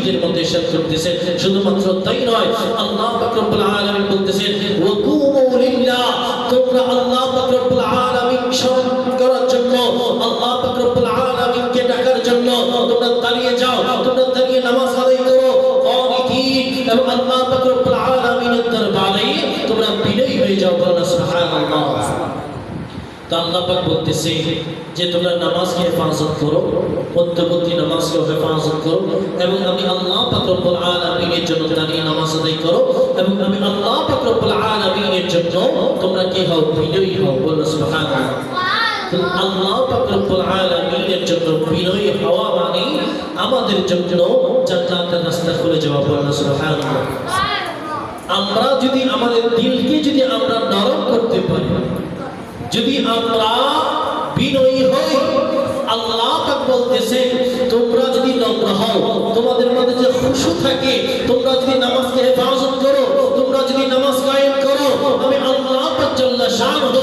হাদিসের মধ্যে ইরশাদ করতেছেন শুধুমাত্র তাই নয় আল্লাহ পাক রব্বুল আলামিন বলতেছেন ওয়া কুমু লিল্লাহ তোমরা আল্লাহ পাক রব্বুল আলামিন স্মরণ করার জন্য আল্লাহ পাক রব্বুল আলামিনকে ডাকার জন্য তোমরা দাঁড়িয়ে যাও তোমরা দাঁড়িয়ে নামাজ আদায় করো কানিতিন এবং আল্লাহ পাক রব্বুল আলামিনের দরবারে তোমরা বিনয়ী হয়ে যাও বলো সুবহানাল্লাহ তো আল্লাহ পাক বলতেছে যে তোমরা নামাজকে হেফাজত করো মধ্যবর্তী নামাজকে হেফাজত করো এবং আমি আল্লাহ পাক রব্বুল আলামিনের জন্য দাঁড়িয়ে নামাজ আদায় করো এবং আমি আল্লাহ পাক রব্বুল আলামিনের জন্য তোমরা কি হও বিনয়ী হও বলো সুবহানাল্লাহ আল্লাহ পাক রব্বুল আলামিনের জন্য বিনয়ী হওয়া মানে আমাদের জন্য জান্নাতের রাস্তা খুলে যাওয়া বলো সুবহানাল্লাহ আমরা যদি আমাদের দিলকে যদি আমরা নরম করতে পারি যদি আমরা বিনয়ী হই আল্লাহ পাক বলতেছে তোমরা যদি নম্র হও তোমাদের মধ্যে যে খুশু থাকে তোমরা যদি নামাজকে হেফাজত করো তোমরা যদি নামাজ কায়েম করো আমি আল্লাহ পাক জাল্লা শানহু